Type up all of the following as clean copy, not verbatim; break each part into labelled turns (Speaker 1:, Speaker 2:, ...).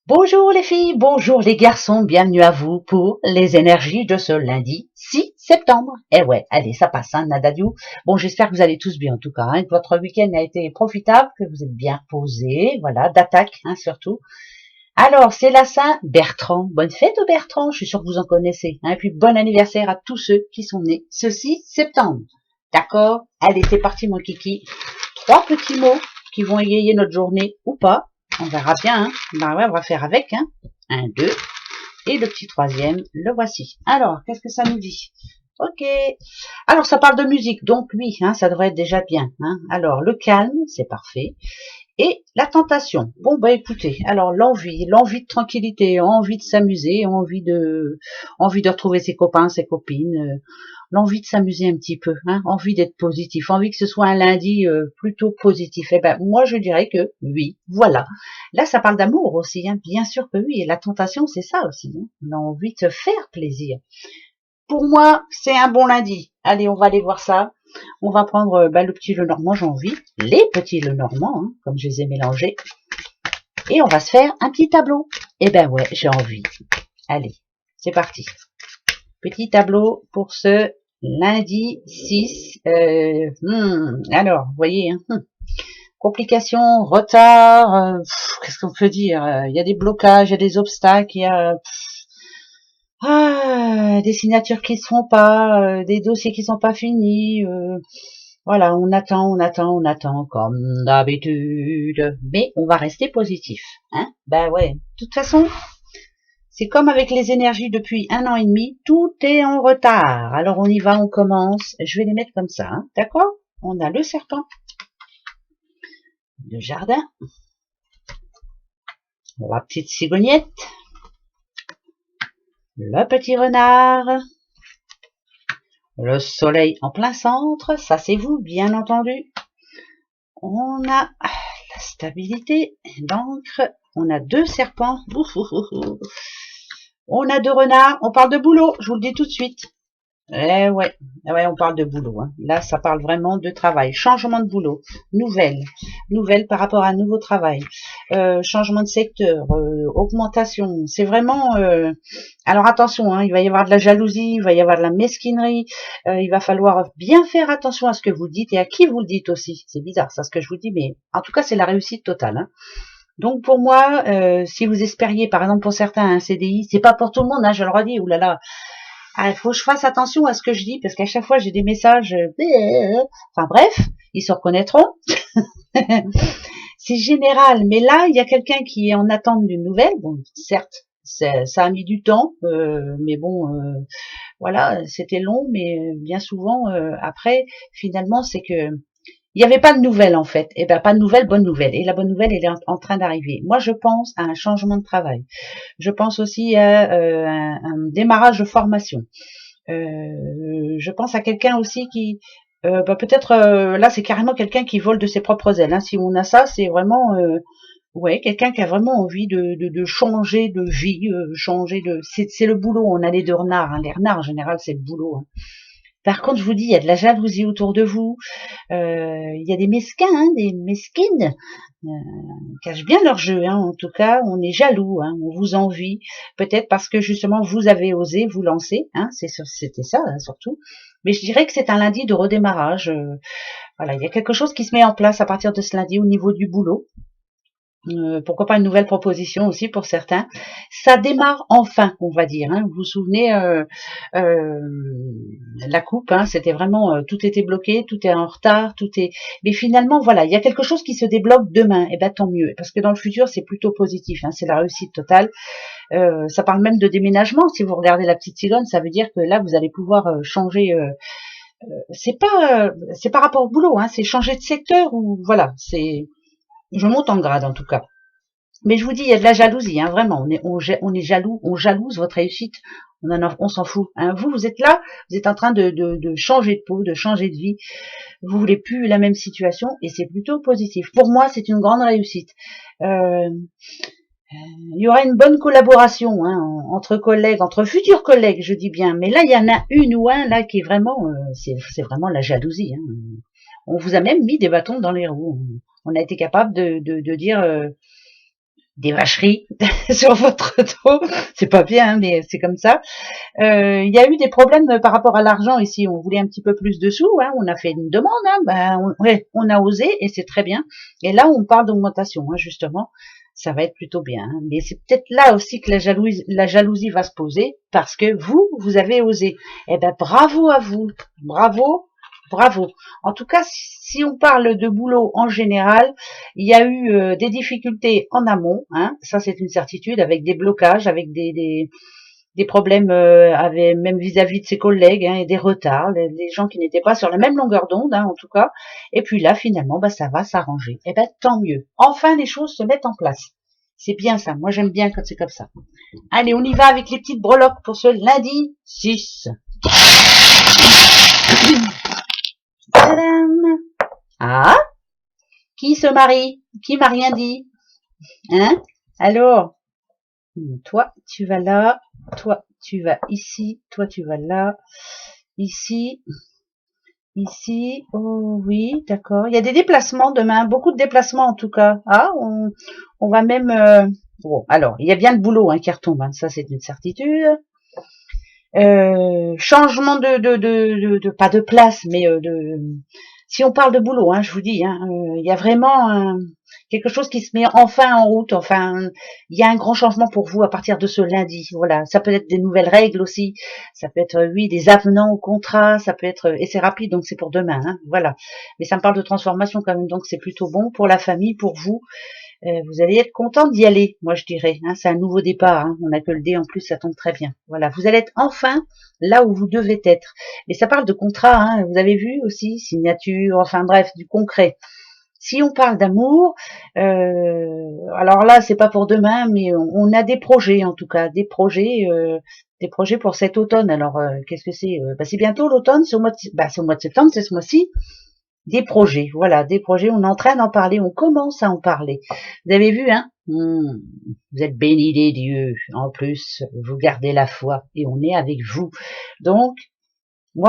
Speaker 1: Bonjour les filles, bonjour les garçons, bienvenue à vous pour les énergies de ce lundi 6 septembre. Eh ouais, allez, ça passe, hein, Nadadiou. Bon, j'espère que vous allez tous bien en tout cas, hein, que votre week-end a été profitable, que vous êtes bien posés, voilà, d'attaque, hein, surtout. Alors, c'est la Saint-Bertrand. Bonne fête aux Bertrand, je suis sûre que vous en connaissez. Hein, et puis, bon anniversaire à tous ceux qui sont nés ce 6 septembre. D'accord? Allez, c'est parti mon kiki. Trois petits mots qui vont égayer notre journée ou pas. On verra bien, hein. Ben ouais, on va faire avec, hein. Un, deux. Et le petit troisième, le voici. Alors, qu'est-ce que ça nous dit? Ok. Alors, ça parle de musique, donc oui, hein, ça devrait être déjà bien. Hein. Alors, le calme, c'est parfait. Et la tentation. Bon, bah écoutez, alors l'envie de tranquillité, envie de s'amuser, envie de retrouver ses copains, ses copines, l'envie de s'amuser un petit peu, hein, envie d'être positif, envie que ce soit un lundi plutôt positif. Eh ben, moi, je dirais que oui, voilà. Là, ça parle d'amour aussi, hein, bien sûr que oui. Et la tentation, c'est ça aussi. Hein. On a envie de se faire plaisir. Pour moi, c'est un bon lundi. Allez, on va aller voir ça. On va prendre le petit Lenormand, j'ai envie. Les petits Lenormand, hein, comme je les ai mélangés. Et on va se faire un petit tableau. Eh ben ouais, j'ai envie. Allez, c'est parti. Petit tableau pour ce lundi 6. Alors, vous voyez, hein, complications, retard, qu'est-ce qu'on peut dire? Il y a des blocages, il y a des obstacles, il y a des signatures qui se font pas, des dossiers qui sont pas finis. Voilà, on attend comme d'habitude. Mais on va rester positif. Hein? Ben ouais. De toute façon, c'est comme avec les énergies depuis 1 an et demi, tout est en retard. Alors on y va, on commence. Je vais les mettre comme ça, hein, d'accord? On a le serpent, le jardin, la petite cigognette, le petit renard, le soleil en plein centre, ça c'est vous, bien entendu. On a la stabilité, l'encre, on a deux serpents, on a deux renards, on parle de boulot, je vous le dis tout de suite. Ouais, on parle de boulot. Hein. Là, ça parle vraiment de travail. Changement de boulot, nouvelle par rapport à un nouveau travail, changement de secteur, augmentation. C'est vraiment. Alors attention, hein, il va y avoir de la jalousie, il va y avoir de la mesquinerie. Il va falloir bien faire attention à ce que vous dites et à qui vous le dites aussi. C'est bizarre, ça, ce que je vous dis, mais en tout cas, c'est la réussite totale. Hein. Donc pour moi, si vous espériez, par exemple pour certains un CDI, c'est pas pour tout le monde. Hein, je le redis. Oulala. Il faut que je fasse attention à ce que je dis, parce qu'à chaque fois, j'ai des messages... Enfin bref, ils se reconnaîtront. C'est général, mais là, il y a quelqu'un qui est en attente d'une nouvelle. Bon, certes, ça a mis du temps, mais bon, voilà, c'était long, mais bien souvent, après, finalement, c'est que il n'y avait pas de nouvelles en fait. Et ben pas de nouvelles, bonne nouvelle. Et la bonne nouvelle, elle est en train d'arriver. Moi, je pense à un changement de travail. Je pense aussi à un démarrage de formation. Je pense à quelqu'un aussi qui, peut-être là, c'est carrément quelqu'un qui vole de ses propres ailes. Hein. Si on a ça, c'est vraiment, ouais, quelqu'un qui a vraiment envie de changer de vie, changer de. C'est le boulot. On a les deux renards. Hein. Les renards en général, c'est le boulot. Hein. Par contre, je vous dis, il y a de la jalousie autour de vous. Il y a des mesquins, hein, des mesquines, cachent bien leur jeu. Hein. En tout cas, on est jaloux, hein, on vous envie. Peut-être parce que justement, vous avez osé vous lancer. Hein, c'était ça, hein, surtout. Mais je dirais que c'est un lundi de redémarrage. Voilà, il y a quelque chose qui se met en place à partir de ce lundi au niveau du boulot. Pourquoi pas une nouvelle proposition aussi pour certains. Ça démarre enfin, on va dire. Hein. Vous vous souvenez, la coupe, hein, c'était vraiment tout était bloqué, tout est en retard, tout est. Mais finalement, voilà, il y a quelque chose qui se débloque demain. Et ben tant mieux, parce que dans le futur, c'est plutôt positif. Hein, c'est la réussite totale. Ça parle même de déménagement. Si vous regardez la petite cigogne, ça veut dire que là, vous allez pouvoir changer. C'est par rapport au boulot. Hein, c'est changer de secteur ou voilà. C'est je monte en grade en tout cas. Mais je vous dis, il y a de la jalousie, hein, vraiment. On est jaloux, on jalouse votre réussite. On s'en fout. Hein. Vous êtes là, vous êtes en train de changer de peau, de changer de vie. Vous voulez plus la même situation et c'est plutôt positif. Pour moi, c'est une grande réussite. Il y aura une bonne collaboration hein, entre collègues, entre futurs collègues, je dis bien. Mais là, il y en a une ou un là qui est vraiment, c'est vraiment la jalousie. Hein. On vous a même mis des bâtons dans les roues. On a été capable de dire des vacheries sur votre dos. C'est pas bien, hein, mais c'est comme ça. Il y a eu des problèmes par rapport à l'argent ici. On voulait un petit peu plus de sous. Hein. On a fait une demande. Hein. On a osé et c'est très bien. Et là, on parle d'augmentation, hein, justement. Ça va être plutôt bien. Hein. Mais c'est peut-être là aussi que la jalousie va se poser parce que vous avez osé. Eh ben, bravo à vous. Bravo. Bravo. En tout cas, si on parle de boulot en général, il y a eu des difficultés en amont. Hein. Ça, c'est une certitude, avec des blocages, avec des problèmes même vis-à-vis de ses collègues, hein, et des retards, les gens qui n'étaient pas sur la même longueur d'onde, hein, en tout cas. Et puis là, finalement, bah, ça va s'arranger. Et ben tant mieux. Enfin, les choses se mettent en place. C'est bien ça. Moi, j'aime bien quand c'est comme ça. Allez, on y va avec les petites breloques pour ce lundi 6. Tadam. Ah, qui se marie? Qui m'a rien dit? Hein? Alors, toi, tu vas là. Toi, tu vas ici. Toi, tu vas là. Ici. Ici. Oh oui, d'accord. Il y a des déplacements demain. Beaucoup de déplacements en tout cas. Ah, on va même... Bon, alors, il y a bien le boulot hein, qui retombe. Hein. Ça, c'est une certitude. Changement pas de place, mais si on parle de boulot, hein, je vous dis, hein, il y a vraiment quelque chose qui se met enfin en route. Enfin, il y a un grand changement pour vous à partir de ce lundi. Voilà, ça peut être des nouvelles règles aussi, ça peut être oui des avenants au contrat, ça peut être et c'est rapide donc c'est pour demain. Hein, voilà, mais ça me parle de transformation quand même, donc c'est plutôt bon pour la famille, pour vous. Vous allez être content d'y aller, moi je dirais. Hein, c'est un nouveau départ. Hein, on n'a que le dé en plus, ça tombe très bien. Voilà, vous allez être enfin là où vous devez être. Mais ça parle de contrat. Hein, vous avez vu aussi signature, enfin bref, du concret. Si on parle d'amour, alors là c'est pas pour demain, mais on a des projets en tout cas, des projets pour cet automne. Alors qu'est-ce que c'est c'est bientôt l'automne, c'est au mois de septembre, c'est ce mois-ci. Des projets, voilà, des projets, on est en train d'en parler, on commence à en parler. Vous avez vu, hein vous êtes bénis des dieux, en plus, vous gardez la foi, et on est avec vous. Donc,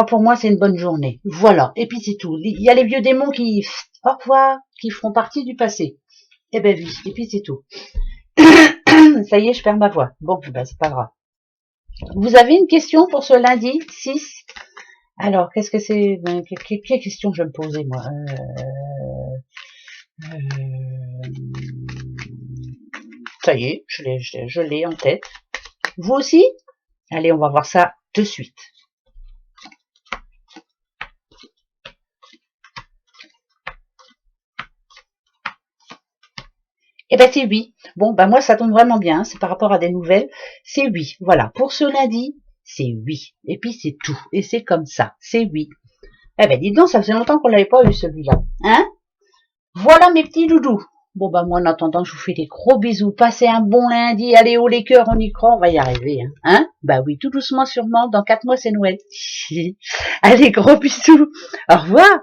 Speaker 1: pour moi, c'est une bonne journée. Voilà, et puis c'est tout. Il y a les vieux démons qui, au revoir, qui feront partie du passé. Eh ben oui, et puis c'est tout. Ça y est, je perds ma voix. Bon, c'est pas grave. Vous avez une question pour ce lundi 6? Alors, qu'est-ce que c'est? Quelle question je vais me poser, moi Ça y est, je l'ai en tête. Vous aussi? Allez, on va voir ça de suite. Eh ben c'est oui. Bon, moi ça tombe vraiment bien, c'est par rapport à des nouvelles. C'est oui. Voilà, pour ce lundi, c'est oui. Et puis c'est tout. Et c'est comme ça, c'est oui. Eh ben dites donc, ça faisait longtemps qu'on l'avait pas eu celui-là. Hein? Voilà mes petits doudous. Bon moi en attendant, je vous fais des gros bisous. Passez un bon lundi. Allez haut les cœurs, on y croit, on va y arriver. Hein? Bah oui, tout doucement sûrement. Dans 4 mois c'est Noël. Allez, gros bisous. Au revoir.